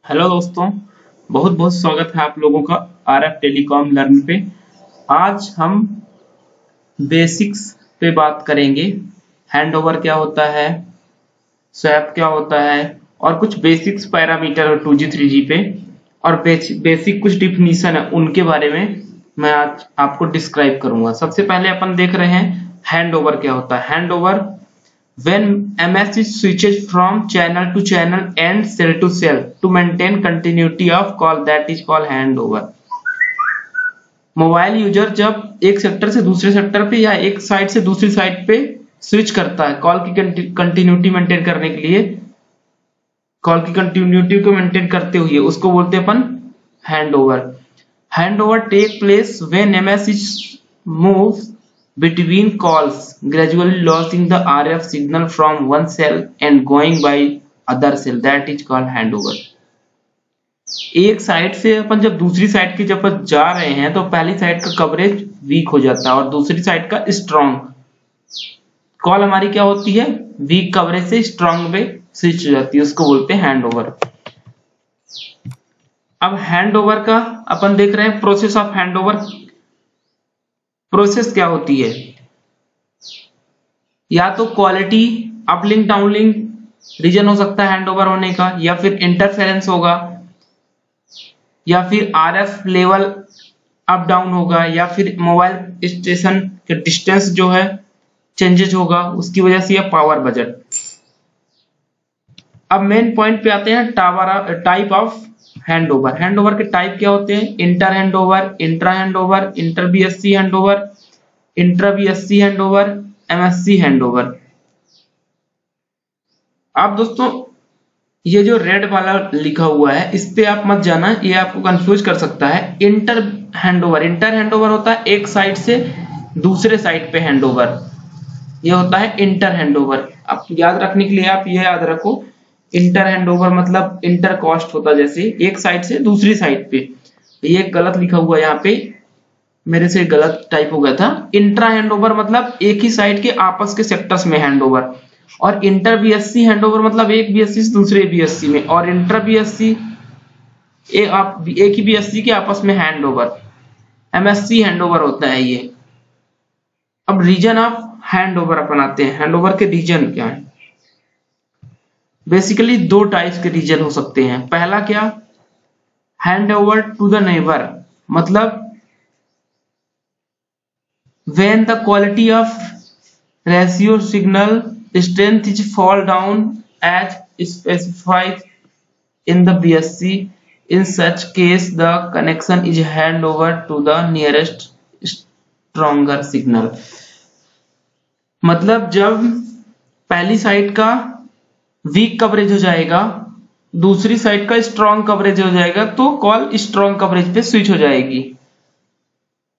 Hello दोस्तों, बहुत बहुत स्वागत है आप लोगों का आरएफ टेलीकॉम लर्न पे। आज हम बेसिक्स पे बात करेंगे। हैंडओवर क्या होता है, स्वैप क्या होता है और कुछ बेसिक्स पैरामीटर 2G 3G पे और बेसिक कुछ डिफिनीशन है उनके बारे में मैं आज आपको डिस्क्राइब करूंगा। सबसे पहले अपन देख रहे हैं हैंडओवर क्या होता है। Handover when MS switches from channel to channel and cell to cell to maintain continuity of call, that is called handover। Mobile user जब एक सेक्टर से दूसरे सेक्टर पे या एक साइड से दूसरी साइड पे स्विच करता है कॉल की कंटिन्यूटी मेंटेन करने के लिए, कॉल की कंटिन्यूटी को मेंटेन करते हुए, उसको बोलते हैं अपन handover. Handover take place when MS moves between calls, gradually losing the RF signal from one cell and going by other cell, that is called handover। एक साइड से अपन जब दूसरी साइड की जब जा रहे हैं तो पहली साइड का कवरेज वीक हो जाता है और दूसरी साइड का स्ट्रॉन्ग। कॉल हमारी क्या होती है, वीक कवरेज से स्ट्रॉन्ग में स्विच हो जाती है, उसको बोलते हैं हैंडओवर। अब हैंडओवर का अपन देख रहे हैं प्रोसेस ऑफ हैंडओवर। प्रोसेस क्या होती है, या तो क्वालिटी अपलिंक डाउनलिंक रीजन हो सकता है हैंडओवर होने का, या फिर इंटरफेरेंस होगा, या फिर आरएफ लेवल अप डाउन होगा, या फिर मोबाइल स्टेशन के डिस्टेंस जो है चेंजेस होगा, उसकी वजह से यह पावर बजट। अब मेन पॉइंट पे आते हैं टाइप ऑफ हैंडओवर। हैंडओवर के टाइप क्या होते हैं, inter handover, intra handover, inter BSc handover, intra BSc handover, MSc handover. आप दोस्तों ये जो रेड वाला लिखा हुआ है इस पे आप मत जाना, ये आपको कंफ्यूज कर सकता है। इंटर हैंडओवर होता है एक साइड से दूसरे साइड पे हैंडओवर, ये होता है इंटर हैंडओवर। आप याद रखने के लिए आप ये याद रखो, इंटर हैंडओवर मतलब इंटर कॉस्ट होता है, जैसे एक साइड से दूसरी साइड पे। ये गलत लिखा हुआ है यहाँ पे, मेरे से गलत टाइप हो गया था। इंट्रा हैंडओवर मतलब एक ही साइड के आपस के सेक्टर्स में हैंडओवर, और इंटर बीएससी हैंडओवर मतलब एक बीएससी से दूसरे बीएससी में, और इंटर बीएससी एक ही बीएससी के आपस में हैंडओवर, एमएससी हैंडओवर होता है ये। अब रीजन ऑफ हैंडओवर अपनाते हैं। हैंडओवर के रीजन क्या है, बेसिकली दो टाइप्स के रीजन हो सकते हैं। पहला क्या, हैंडओवर टू द नेबर, मतलब when the quality of ratio signal strength is fall down as specified in the BSC, in such case the connection is hand over to the nearest stronger signal। मतलब जब पहली side का week coverage हो जाएगा, दूसरी side का strong coverage हो जाएगा, तो कॉल स्ट्रॉन्ग कवरेज पे स्विच हो जाएगी।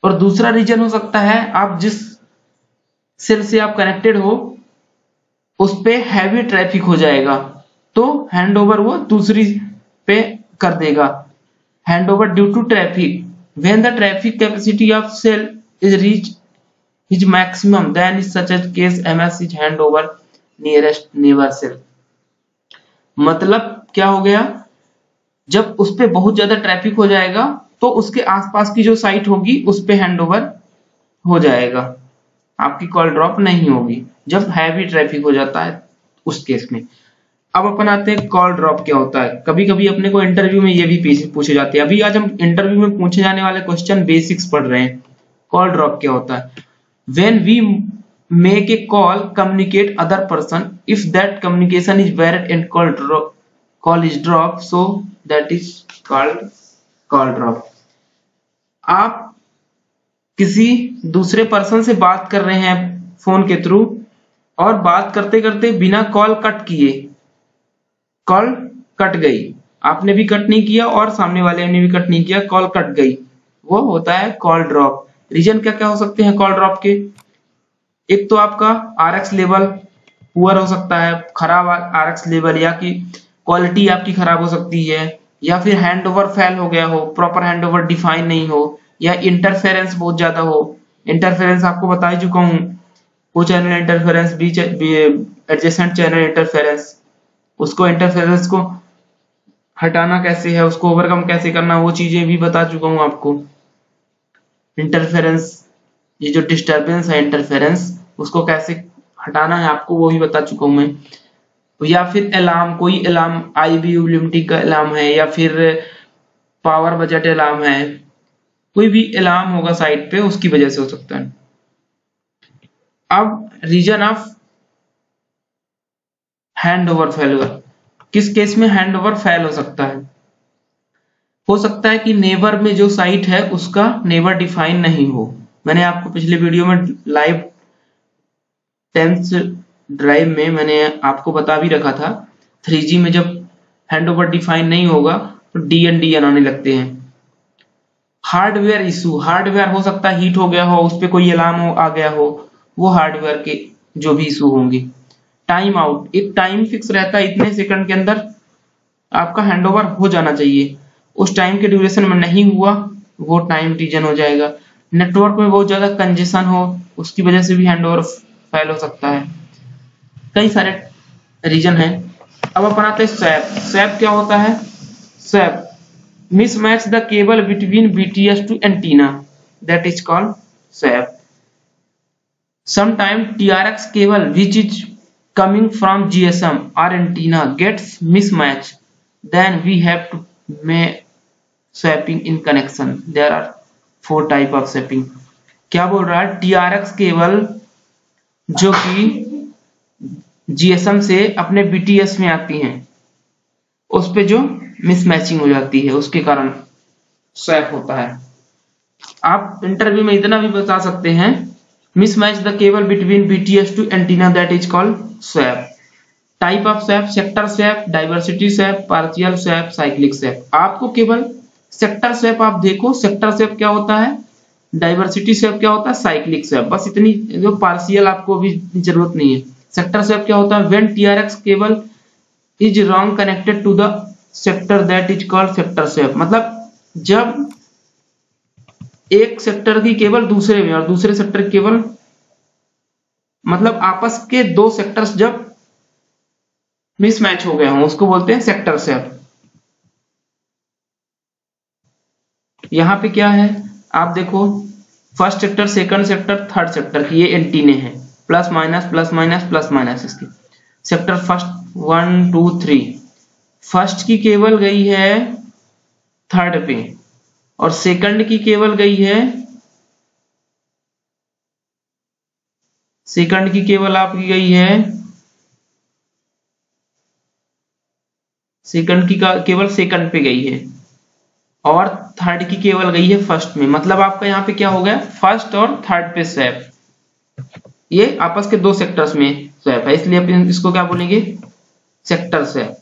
और दूसरा रीजन हो सकता है, आप जिस सेल से आप कनेक्टेड हो उस पे हैवी ट्रैफिक हो जाएगा तो हैंडओवर वो दूसरी पे कर देगा। Handover due to traffic, when the traffic capacity of cell is reach is maximum then is such as case MS is handover nearest neighbour cell. मतलब क्या हो गया, जब उस पे बहुत ज्यादा ट्रैफिक हो जाएगा तो उसके आसपास की जो साइट होगी उस पे हैंडओवर हो जाएगा, आपकी कॉल ड्रॉप नहीं होगी जब हैवी ट्रैफिक हो जाता है उस केस में। अब अपन आते हैं कॉल ड्रॉप क्या होता है। कभी कभी अपने को इंटरव्यू में ये भी पूछे जाते हैं। अभी आज हम इंटरव्यू में पूछे जाने वाले क्वेश्चन बेसिक्स पढ़ रहे हैं। कॉल ड्रॉप क्या होता है, when we make a call communicate other person, if that communication is bad and call is drop, so that is called call drop. आप किसी दूसरे पर्सन से बात कर रहे हैं फोन के थ्रू, और बात करते करते बिना कॉल कट किए कॉल कट गई, आपने भी कट नहीं किया और सामने वाले ने भी कट नहीं किया, कॉल कट गई, वो होता है कॉल ड्रॉप। रीजन क्या क्या हो सकते हैं कॉल ड्रॉप के, एक तो आपका आरएक्स लेवल पुअर हो सकता है, खराब आरएक्स लेवल, या कि क्वालिटी आपकी खराब हो सकती है, या फिर हैंडओवर फेल हो गया हो, प्रॉपर हैंडओवर डिफाइन नहीं हो, या इंटरफेरेंस बहुत ज्यादा हो। इंटरफेरेंस आपको बता ही चुका हूं, वो channel interference, adjacent channel interference, उसको इंटरफेरेंस को हटाना कैसे है, उसको ओवरकम कैसे करना, वो चीजें भी बता चुका हूँ आपको। इंटरफेरेंस, ये जो डिस्टरबेंस है इंटरफेरेंस, उसको कैसे हटाना है आपको वो भी बता चुका हूँ मैं। या फिर अलार्म, कोई अलार्म IBU लिमिटिंग का अलार्म है या फिर पावर बजट अलार्म है, कोई भी अलार्म होगा साइट पे उसकी वजह से हो सकता है। अब reason of hand over failure, किस केस में हैंड ओवर फेल हो सकता है कि नेबर में जो साइट है उसका नेबर डिफाइन नहीं हो। मैंने आपको पिछले वीडियो में लाइव 10th ड्राइव में मैंने आपको बता भी रखा था, 3G में जब हैंड ओवर डिफाइन नहीं होगा तो DND आने लगते हैं। हार्डवेयर इशू, हार्डवेयर हो सकता है हीट हो गया हो, उस पर कोई अलार्म आ गया हो, वो हार्डवेयर के जो भी इशू होंगे। टाइम आउट, एक टाइम फिक्स रहता है, इतने सेकंड के अंदर आपका हैंडओवर हो जाना चाहिए, उस टाइम के ड्यूरेशन में नहीं हुआ, वो टाइम रीजन हो जाएगा। नेटवर्क में बहुत ज्यादा कंजेशन हो, उसकी वजह से भी हैंडओवर फेल हो सकता है। कई सारे रीजन है। अब अपन आते हैं स्वैप। स्वैप क्या होता है? Swap mismatch the cable between BTS to antenna, that is called swap. Sometimes TRX cable which is coming from GSM or antenna gets mismatched, then we have to make swapping in connection. There are 4 type of swapping. क्या बोल रहा है? TRX cable जो कि GSM से अपने BTS में आती हैं, उस पे जो मिसमैचिंग हो जाती है उसके कारण स्वैप होता है। आप इंटरव्यू में इतना भी बता सकते हैं, mismatch the cable between BTS to antenna, that is called swap. Type of swap, sector swap, diversity swap, partial swap, cyclic swap. आपको केवल सेक्टर स्वैप आप देखो, सेक्टर स्वैप क्या होता है, डाइवर्सिटी स्वैप क्या होता है, साइक्लिक स्वैप, बस इतनी, जो पार्शियल आपको भी जरूरत नहीं है। सेक्टर स्वैप क्या होता है? When TRX cable is wrong connected to the sector, that is called sector swap. मतलब जब एक सेक्टर की केबल दूसरे में और दूसरे सेक्टर की केबल, मतलब आपस के 2 सेक्टर्स जब मिसमैच हो गए हों, उसको बोलते हैं सेक्टर स्वैप। यहां पे क्या है आप देखो, first sector, second sector, third sector की ये एंटीने हैं, plus minus plus minus plus minus. इसके सेक्टर फर्स्ट 1 2 3, फर्स्ट की केबल गई है थर्ड पे और सेकंड की केबल गई है, सेकंड की केबल आपकी गई है, सेकंड की केबल सेकंड पे गई है और थर्ड की केबल गई है फर्स्ट में। मतलब आपका यहाँ पे क्या हो गया, फर्स्ट और थर्ड पे स्वैप, ये आपस के 2 सेक्टर्स में स्वैप है, इसलिए अपन इसको क्या बोलेंगे, सेक्टर स्वैप।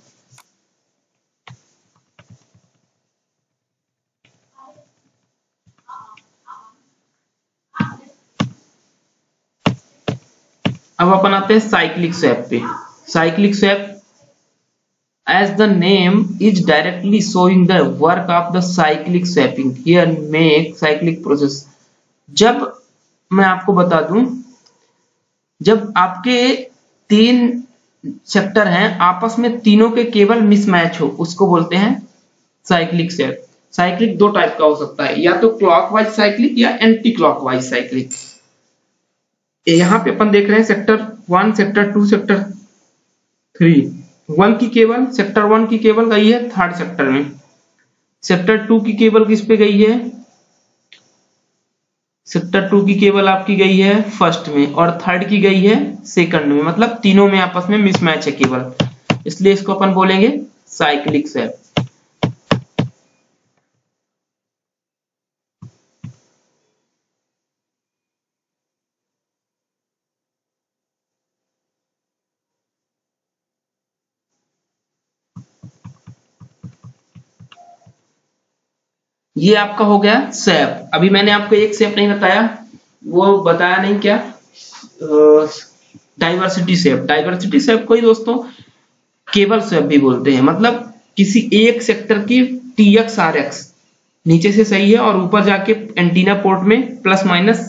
अब अपन आते हैं साइक्लिक स्वैप पे। Cyclic swap, as the name is directly showing the work of the cyclic swapping, here make cyclic process। जब मैं आपको बता दूं, जब आपके 3 सेक्टर हैं, आपस में तीनों के केबल मिसमैच हो, उसको बोलते हैं साइक्लिक स्वैप। साइक्लिक 2 टाइप का हो सकता है, या तो क्लॉकवाइज साइक्लिक या एंटी क्लॉकवाइज साइक्लिक। यहाँ पे अपन देख रहे हैं सेक्टर 1, सेक्टर 2, सेक्टर 3, 1 की केबल, सेक्टर 1 की केबल गई है थर्ड सेक्टर में, सेक्टर 2 की केबल किस पे गई है, सेक्टर 2 की केबल आपकी गई है फर्स्ट में और थर्ड की गई है सेकंड में, मतलब तीनों में आपस में मिसमैच है केबल, इसलिए इसको अपन बोलेंगे साइक्लिक स्वैप। ये आपका हो गया स्वैप। अभी मैंने आपको एक स्वैप नहीं बताया, वो बताया नहीं क्या, डाइवर्सिटी स्वैप। डाइवर्सिटी स्वैप को ही दोस्तों केबल स्वैप भी बोलते हैं, मतलब किसी एक सेक्टर की TX RX नीचे से सही है और ऊपर जाके एंटीना पोर्ट में प्लस माइनस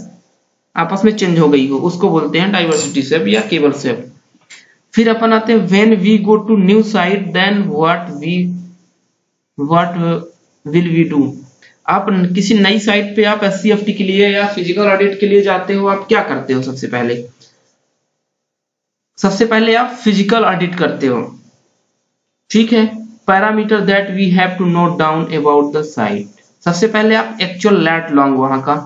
आपस में चेंज हो गई हो, उसको बोलते हैं डाइवर्सिटी स्वैप या केबल स्वैप। फिर अपन आते हैं when we go to new site then what we what will we do. आप किसी नई साइट पे आप SCFT के लिए या फिजिकल ऑडिट के लिए जाते हो, आप क्या करते हो? सबसे पहले आप फिजिकल ऑडिट करते हो, ठीक है। Parameter that we have to note down about the site. सबसे पहले आप एक्चुअल लेट लॉन्ग वहां का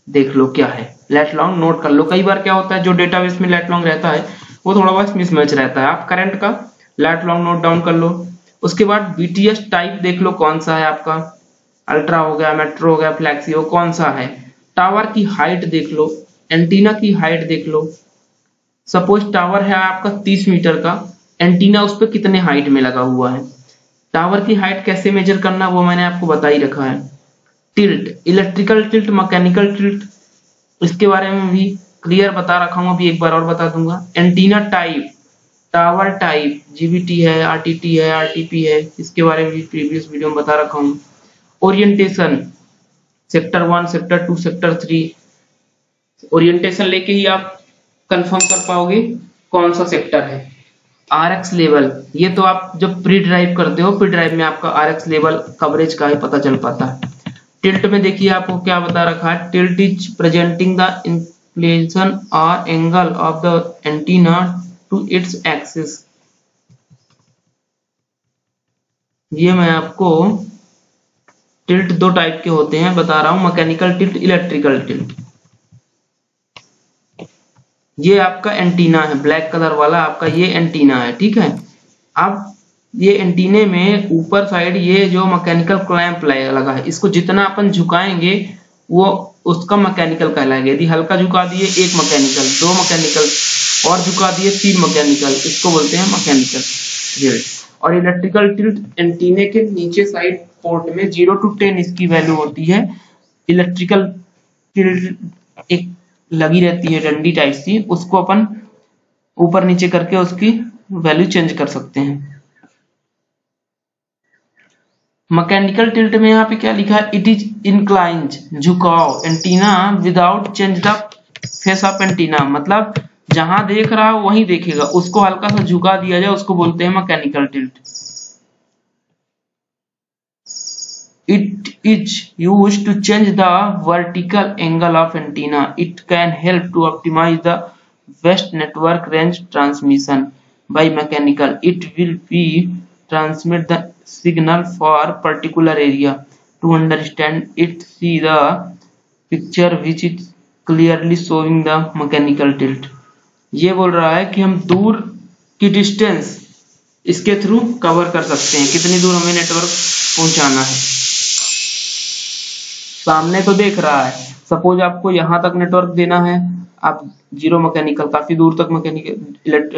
देख लो क्या है, लेट लॉन्ग नोट कर लो। कई बार क्या होता है, जो डेटाबेस में लेट लॉन्ग रहता है वो थोड़ा बहुत मिसमैच रहता है। आप करंट का लेट लॉन्ग नोट डाउन कर लो। उसके बाद BTS टाइप देख लो कौन सा है आपका, अल्ट्रा हो गया, मेट्रो हो गया, फ्लैक्सी हो, कौन सा है। टावर की हाइट देख लो, एंटीना की हाइट देख लो। सपोज टावर है आपका 30 मीटर का, एंटीना उस पर कितने हाइट में लगा हुआ है। टावर की हाइट कैसे मेजर करना वो मैंने आपको बता ही रखा है। Tilt, electrical tilt, mechanical tilt, इसके बारे में भी क्लियर बता रखा हूं, अभी एक बार और बता दूंगा। Antenna type, tower type, GBT है, RTT है, RTP है, इसके बारे में भी प्रीवियस वीडियो में बता रखा हूं। Orientation, sector 1, sector 2, sector 3, orientation लेके ही आप कंफर्म कर पाओगे कौन सा सेक्टर है। RX लेवल, ये तो आप जब प्री ड्राइव करते हो, प्री ड्राइव में आपका RX लेवल कवरेज का ही पता चल पाता है। टिल्ट में देखिए आपको क्या बता रखा है, tilt is presenting the inclination और angle of the antenna to its axis. ये मैं आपको टिल्ट दो टाइप के होते हैं बता रहा हूं, मैकेनिकल टिल्ट, इलेक्ट्रिकल टिल्ट। ये आपका एंटीना है, ब्लैक कलर वाला आपका ये एंटीना है, ठीक है। अब ये एंटीने में ऊपर साइड ये जो मैकेनिकल क्लैंप लगा है, इसको जितना अपन झुकाएंगे वो उसका मैकेनिकल कहलाएगा। यदि हल्का झुका दिए एक मैकेनिकल, दो मैकेनिकल और झुका दिए 3 मैकेनिकल, इसको बोलते हैं मैकेनिकल टिल्ट। और इलेक्ट्रिकल टिल्ट एंटीने के नीचे साइड पोर्ट में 0 to 10 इसकी वैल्यू होती है। इलेक्ट्रिकल टिल्ट एक लगी रहती है डंडी टाइप सी, उसको अपन ऊपर नीचे करके उसकी वैल्यू चेंज कर सकते हैं। मैकेनिकल टिल्ट में यहाँ पे क्या लिखा है, इट इज इंक्लाइंड, झुकाव antenna without change the face of antenna, मतलब जहां देख रहा है वहीं देखेगा, उसको हल्का सा झुका दिया जाए उसको बोलते हैं mechanical tilt. It is used to change the vertical angle of antenna. It can help to optimize the best network range transmission by mechanical. It will be transmit the signal for particular area. To understand it, see the picture which is clearly showing the mechanical tilt. ये बोल रहा है कि हम दूर की distance इसके through cover कर सकते हैं, कितनी दूर हमें नेटवर्क पहुंचाना है। सामने तो देख रहा है, सपोज आपको यहां तक नेटवर्क देना है, आप 0 मैकेनिकल, काफी दूर तक मैकेनिकल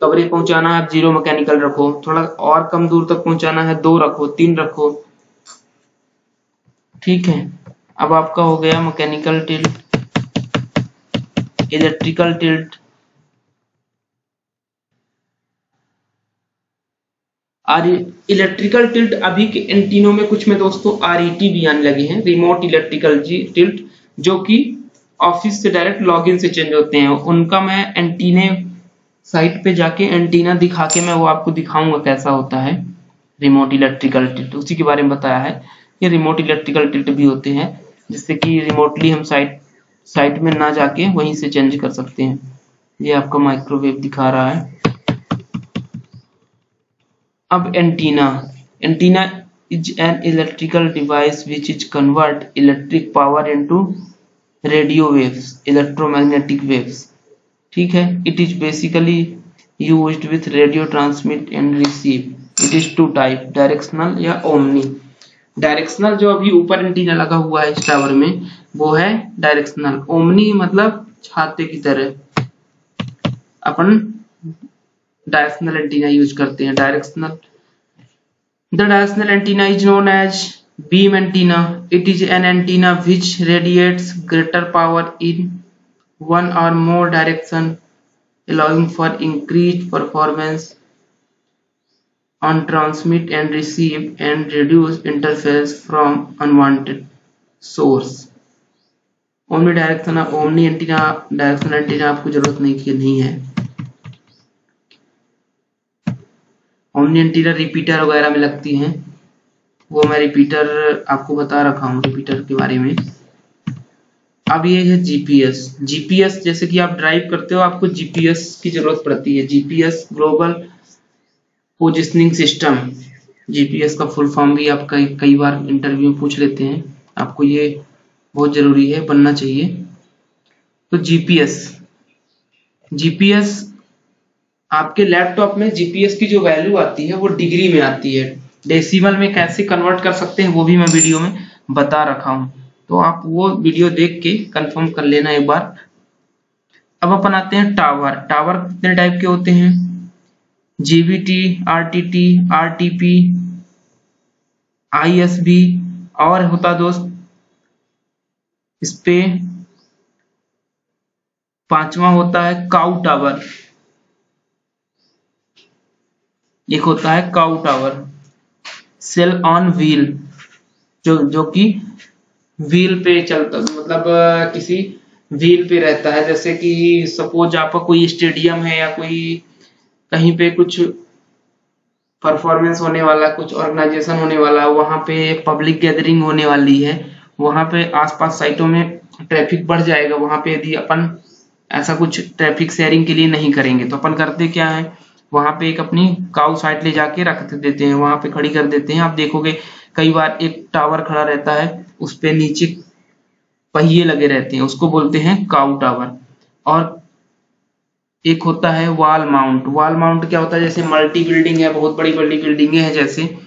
कवरेज पहुंचाना है, आप 0 मैकेनिकल रखो। थोड़ा और कम दूर तक पहुंचाना है, 2 रखो, 3 रखो, ठीक है। अब आपका हो गया mechanical tilt, electrical tilt. Electrical tilt अभी के एंटीनों में कुछ में दोस्तों RET भी आने लगे हैं, रिमोट इलेक्ट्रिकल टिल्ट, जो कि ऑफिस से डायरेक्ट लॉगिन से चेंज होते हैं। उनका मैं एंटीने साइट पे जाके एंटीना दिखा के मैं वो आपको दिखाऊंगा कैसा होता है रिमोट इलेक्ट्रिकल टिल्ट, उसी के बारे में बताया है। ये रिमोट इलेक्ट्रिकल टिल्ट भी होते हैं, जिससे कि रिमोटली हम साइट में ना जाके वहीं से चेंज कर सकते हैं। ये आपका माइक्रोवेव दिखा रहा है। अब antenna is an electrical device which is convert electric power into radio waves, electromagnetic waves, ठीक है। It is basically used with radio transmit and receive. It is 2 type, directional या omni। डायरेक्शनल जो अभी ऊपर एंटीना लगा हुआ है इस टावर में वो है डायरेक्शनल। ओमनी मतलब छाते की तरह, अपन डायरेक्शनल एंटीना यूज करते हैं। Directional, the directional antenna is known as beam antenna. It is an antenna which radiates greater power in one or more direction, allowing for increased performance on transmit and receive and reduce interference from unwanted source. Omni direction, omni antenna, directional antenna आपको जरूरत नहीं है। Omni antenna repeater वगैरह में लगती हैं। वो मैं रिपीटर आपको बता रखा हूँ रिपीटर के बारे में। अब ये है जीपीएस। जीपीएस जैसे कि आप ड्राइव करते हो आपको जीपीएस की जरूरत पड़ती है। GPS global positioning system. GPS का फुल फॉर्म भी आप कई बार इंटरव्यू में पूछ लेते हैं, आपको ये बहुत जरूरी है, बनना चाहिए। तो जीपीएस आपके लैपटॉप में जीपीएस की जो वैल्यू आती है वो डिग्री में आती है। डेसिमल में कैसे कन्वर्ट कर सकते हैं वो भी मैं वीडियो में बता रखा हूं, तो आप वो वीडियो देख के कंफर्म कर लेना एक बार। अब अपन आते हैं टावर। टावर कितने टाइप के होते हैं? जीबीटी, आरटीटी, आरटीपी, आईएसबी, और होता दोस्त इस पे पांचवा होता है काउ टावर। एक होता है cow tower, cell on wheel, जो कि व्हील पे चलता, मतलब किसी व्हील पे रहता है। जैसे कि सपोज आपका कोई स्टेडियम है या कोई कहीं पे कुछ परफॉर्मेंस होने वाला, कुछ ऑर्गेनाइजेशन होने वाला, वहां पे पब्लिक गैदरिंग होने वाली है, वहां पे आसपास साइटों में ट्रैफिक बढ़ जाएगा। वहां पे यदि अपन ऐसा कुछ ट्रैफिक शेयरिंग के लिए नहीं करेंगे तो अपन करते क्या है, वहां पे एक अपनी काउ साइट ले जाके रख देते हैं, वहां पे खड़ी कर देते हैं। आप देखोगे कई बार एक टावर खड़ा रहता है, उस पे नीचे पहिए लगे रहते हैं, उसको बोलते हैं काउ टावर। और एक होता है वॉल माउंट। वॉल माउंट क्या होता है, जैसे मल्टी बिल्डिंग है, बहुत बड़ी बड़ी बिल्डिंगें हैं जैसे,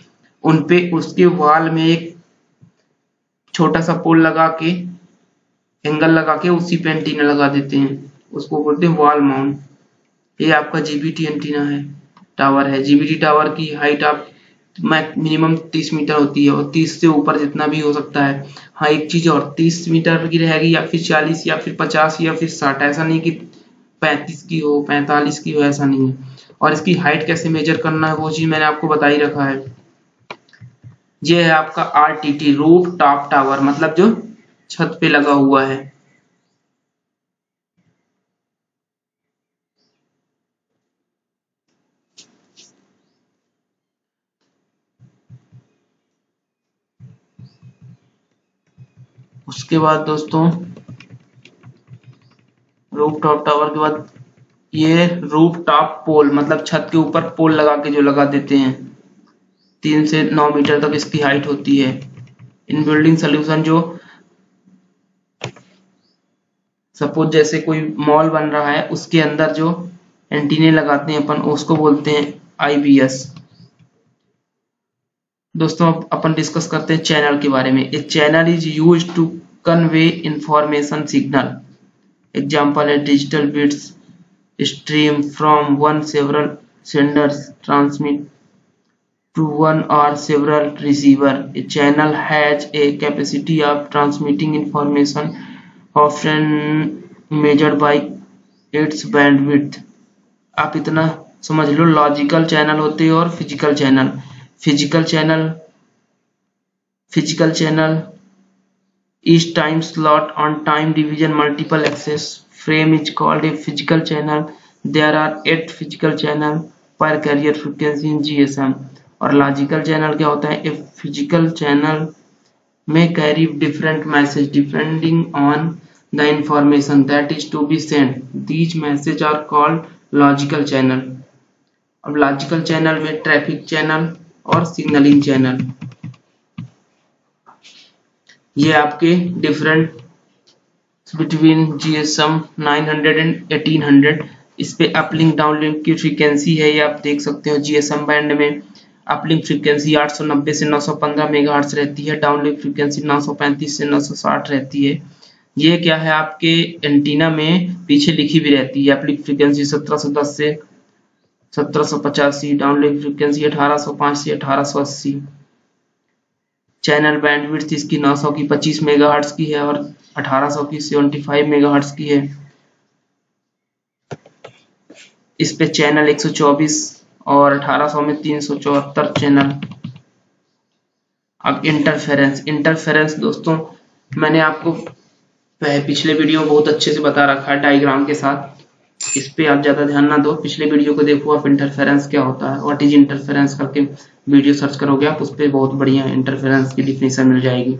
उनपे उसके वॉल में एक छोटा सा पोल लगा के, एंगल लगा के उसी पे एंटीना लगा देते हैं, उसको बोलते हैं वॉल माउंट। ये आपका जीबीटी एंटीना है, टावर है। जीबीटी टावर की हाइट आप मिनिमम 30 मीटर होती है, और 30 से ऊपर जितना भी हो सकता है। हाँ एक चीज और, 30 मीटर की रहेगी या फिर 40 या फिर 50 या फिर 60, ऐसा नहीं कि 35 की हो 45 की हो, ऐसा नहीं है। और इसकी हाइट कैसे मेजर करना है वो चीज मैंने आपको बता ही रखा है। ये है आपका आरटीटी, रूफ टॉप टावर, मतलब जो छत पे लगा हुआ है। उसके बाद दोस्तों रूफ टॉप टावर के बाद ये रूफ टॉप पोल, मतलब छत के ऊपर पोल लगा के जो लगा देते हैं, 3 से 9 मीटर तक इसकी हाइट होती है। इन बिल्डिंग सोल्यूशन, जो सपोज जैसे कोई मॉल बन रहा है उसके अंदर जो एंटीने लगाते हैं अपन, उसको बोलते हैं आईबीएस। दोस्तों अब अपन डिस्कस करते हैं चैनल के बारे में। A channel is used to convey information signal. Example है digital bits stream from one several senders transmit to one or several receiver. A channel has a capacity of transmitting information often measured by its bandwidth. आप इतना समझ लो, logical channel होते हैं और physical channel. Physical channel is time slot on time division multiple access frame is called a physical channel. There are 8 physical channel per carrier frequency in GSM. और logical channel क्या होता है, a physical channel में carry different message depending on the information that is to be send, these message are called logical channel. अब logical channel में traffic channel और signalling channel, ये आपके डिफरेंट बिटवीन GSM 900 एंड 1800। इस पे uplink downlink की frequency है, ये आप देख सकते हो। GSM बैंड में अपलिंक फ्रीक्वेंसी 890 से 915 मेगाहर्ट्ज रहती है, डाउनलिंक फ्रीक्वेंसी 935 से 960 रहती है। ये क्या है, आपके एंटीना में पीछे लिखी भी रहती है। अपलिंक फ्रीक्वेंसी 1710 से 1785, डाउनलिंक फ्रीक्वेंसी 1805 से 1880। चैनल बैंडविड्थ इसकी 900 की 25 मेगाहर्ट्ज की है और 1800 की 75 मेगाहर्ट्ज की है। इस पे चैनल 124 और 1800 में 374 चैनल। अब इंटरफेरेंस दोस्तों मैंने आपको पिछले वीडियो बहुत अच्छे से बता रखा है डायग्राम के साथ। इस पे आप ज्यादा ध्यान ना दो, पिछले वीडियो को देखो आप, इंटरफेरेंस क्या होता है, व्हाट इज इंटरफेरेंस करके वीडियो सर्च करोगे आप, उस पे बहुत बढ़िया इंटरफेरेंस की डिफिनेशन मिल जाएगी।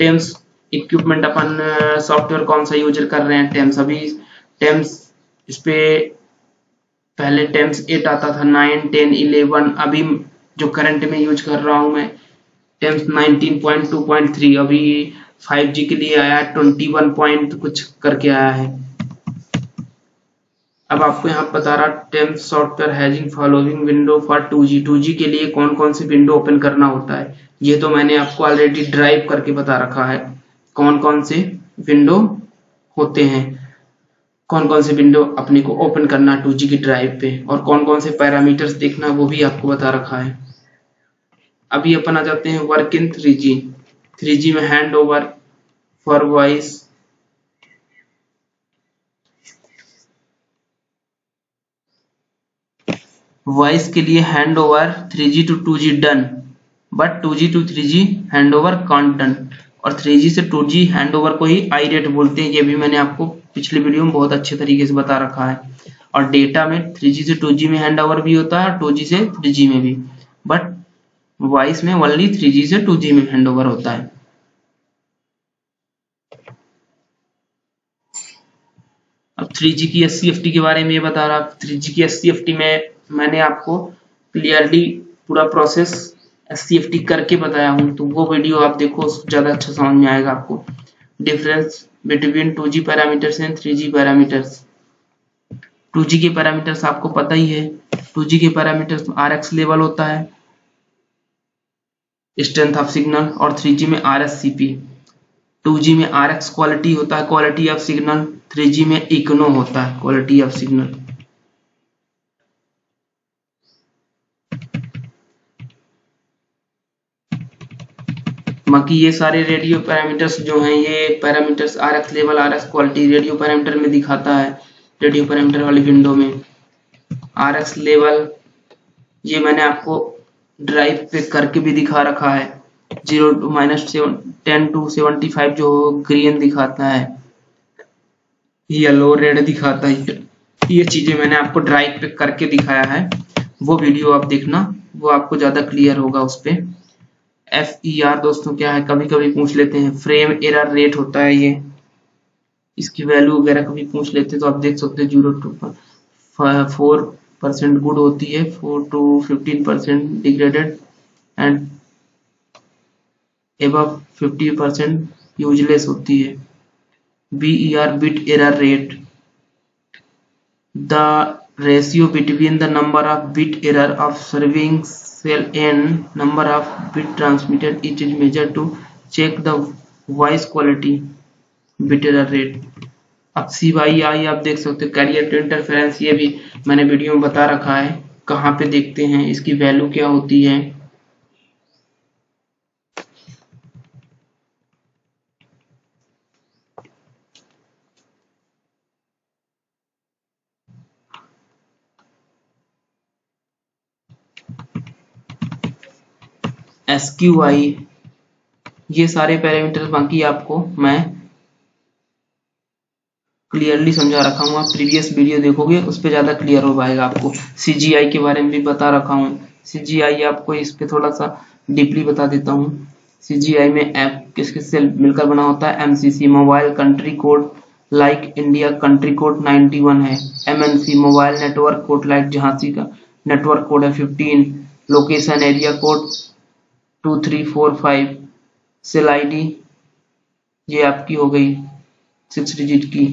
टेम्स इक्विपमेंट, अपन सॉफ्टवेयर कौन सा यूज कर रहे हैं, टेम्स। अभी टेम्स इस पे पहले टेम्स 8 आता था, 9, 10, 11, अभी जो करंट में यूज कर रहा हूं मैं टेम्स 19.2.3, अभी 5G के लिए आया 21 पॉइंट कुछ करके आया है। अब आपको यहाँ बता रहा TEMS software having following window for 2G। 2G के लिए कौन कौन सी विंडो ओपन करना होता है, ये तो मैंने आपको ऑलरेडी ड्राइव करके बता रखा है, कौन कौन से विंडो होते हैं, कौन कौन से विंडो अपने को ओपन करना 2G की ड्राइव पे, और कौन कौन से पैरामीटर्स देखना वो भी आपको बता रखा है। अभी अपन आ जाते हैं वर्क इन 3G। 3G में hand over for voice, voice के लिए hand over 3G to 2G done, but 2G to 3G hand over can't done, और 3G से 2G हैंड ओवर को ही आई रेट बोलते हैं, ये भी मैंने आपको पिछले वीडियो में बहुत अच्छे तरीके से बता रखा है। और डेटा में 3G से 2G में हैंड ओवर भी होता है और 2G से 3G में भी, बट वॉइस में ओनली 3G से 2G में हैंड ओवर होता है। अब 3G की SCFT के बारे में ये बता रहा, 3G की SCFT में मैंने आपको क्लियरली पूरा प्रोसेस SCFT करके बताया हूं, तो वो वीडियो आप देखो, ज्यादा अच्छा समझ में आएगा आपको। Difference between 2G parameters and 3G parameters. 2G के पैरामीटर्स आपको पता ही है, 2G के पैरामीटर्स RX लेवल होता है, स्ट्रेंथ ऑफ सिग्नल, और 3G में RSCP। 2G में RX क्वालिटी होता है, क्वालिटी ऑफ सिग्नल, 3G में इग्नो होता है, क्वालिटी ऑफ सिग्नल। बाकी ये सारे रेडियो पैरामीटर्स जो हैं, ये parameters RX level, RX quality radio parameter में दिखाता है, रेडियो पैरामीटर वाली विंडो में। RX लेवल ये मैंने आपको ड्राइव पे करके भी दिखा रखा है, 0 to -10 to 75 जो ग्रीन दिखाता है, येलो रेड दिखाता है, ये चीजें मैंने आपको ड्राइव पे करके दिखाया है, वो वीडियो आप देखना, वो आपको ज्यादा क्लियर होगा उस पे। FER दोस्तों क्या है, कभी कभी पूछ लेते हैं, फ्रेम एरर रेट होता है ये, इसकी वैल्यू वगैरह कभी पूछ लेते हैं, तो आप देख सकते हैं 0 to 4% गुड होती है, 4 to 15% degraded, and above 50% useless होती है। BER bit error rate, the ratio between the number of bit error of serving cell and number of bit transmitted, it is measured to check the voice quality, bit error rate। अब CYI आप देख सकते हो, career to interference, ये भी मैंने video में बता रखा है, कहाँ पे देखते हैं, इसकी वैल्यू क्या होती है। SQI, ये सारे पैरामीटर्स बाकी आपको मैं क्लियरली समझा रखा हूँ, आप प्रीवियस वीडियो देखोगे उस पर ज्यादा क्लियर हो पाएगा आपको। CGI के बारे में भी बता रखा हूँ, CGI आपको इस पे थोड़ा सा डीपली बता देता हूँ। CGI में ऐप किस किस से मिलकर बना होता है, MCC mobile country code like India country code 91 है, MNC mobile network code like Jhansi का नेटवर्क कोड है 15, location area code 2345, cell ID ये आपकी हो गई 6 डिजिट की।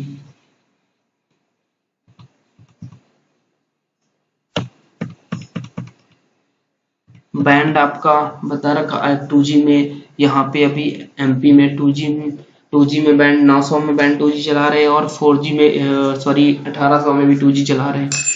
बैंड आपका बता रखा है 2G में, यहाँ पे अभी MP में 2G में बैंड 900 में बैंड 2G चला रहे हैं, और 4G में सॉरी 1800 में भी 2G चला रहे हैं।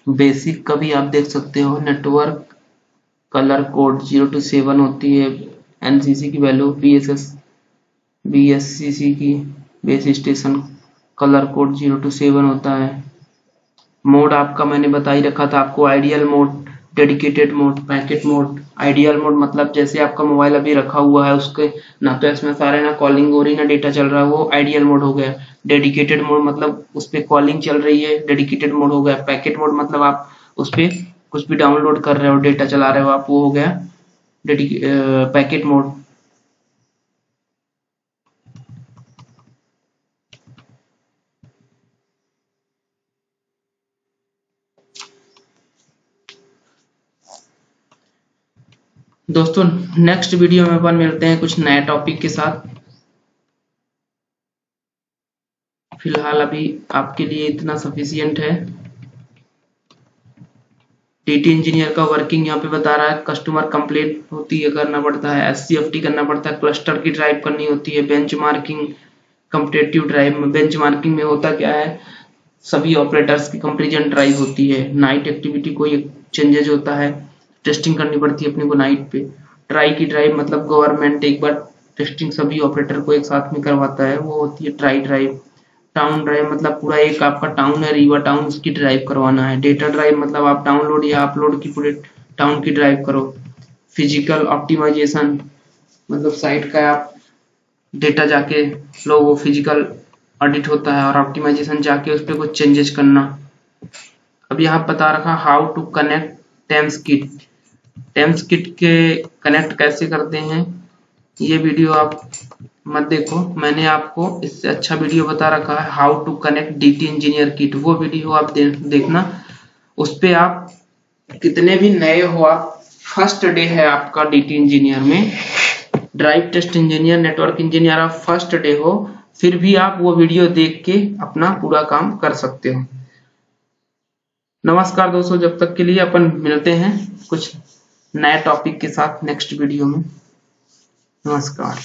बेसिक का भी आप देख सकते हो, नेटवर्क कलर कोड 0 to 7 होती है, NCC की वैल्यू PSS BSCC की base station colour code 0 to 7 होता है। मोड आपका मैंने बता ही रखा था आपको, ideal mode, dedicated mode, packet mode. Ideal mode मतलब जैसे आपका मोबाइल अभी रखा हुआ है, उसके ना तो इसमें सारे ना कॉलिंग हो रही ना डेटा चल रहा है, वो आइडियल मोड हो गया। डेडिकेटेड मोड मतलब उस पर कॉलिंग चल रही है, डेडिकेटेड मोड हो गया। पैकेट मोड मतलब आप उस पर कुछ भी डाउनलोड कर रहे हो, डेटा चला रहे हो आप, वो हो गया पैकेट मोड। दोस्तों नेक्स्ट वीडियो में अपन मिलते हैं कुछ नए टॉपिक के साथ। फिलहाल अभी आपके लिए इतना सफिशियंट है। टीटी इंजीनियर का वर्किंग यहाँ पे बता रहा है। कस्टमर कंप्लेंट होती है, करना पड़ता है, SCFT करना पड़ता है, क्लस्टर की ड्राइव करनी होती है, बेंचमार्किंग, कम्पिटिटिव ड्राइव में बेंचमार्किंग में होता क्या है, सभी ऑपरेटर्स की कंपैरिजन ड्राइव होती है। नाइट एक्टिविटी कोई चेंजेज होता है, टेस्टिंग करनी पड़ती है अपने को नाइट पे। ट्राई की ड्राइव मतलब गवर्नमेंट एक बार टेस्टिंग सभी ऑपरेटर को एक साथ में करवाता है, वो होती है ट्राई ड्राइव। टाउन ड्राइव मतलब पूरा एक आपका टाउन है, रीवा टाउन, उसकी ड्राइव करवाना है। डेटा ड्राइव मतलब आप डाउनलोड या अपलोड की पूरे टाउन की ड्राइव करो। फिजिकल ऑप्टिमाइजेशन मतलब साइट का आप डेटा जाके लो, वो फिजिकल ऑडिट होता है, और ऑप्टिमाइजेशन जाके उस पर कुछ चेंजेस करना। अब यहाँ बता रखा how to connect TEMS kit. TEMS kit के कनेक्ट कैसे करते हैं, ये वीडियो आप मत देखो, मैंने आपको इससे अच्छा वीडियो बता रखा है, how to connect DT engineer kit. वो वीडियो आप देखना, उस पे आप कितने भी नए हो, आप फर्स्ट डे है आपका DT इंजीनियर में, drive test engineer, network engineer, आप फर्स्ट डे हो, फिर भी आप वो वीडियो देख के अपना पूरा काम कर सकते हो। नमस्कार दोस्तों, जब तक के लिए अपन मिलते हैं कुछ नए टॉपिक के साथ नेक्स्ट वीडियो में। नमस्कार।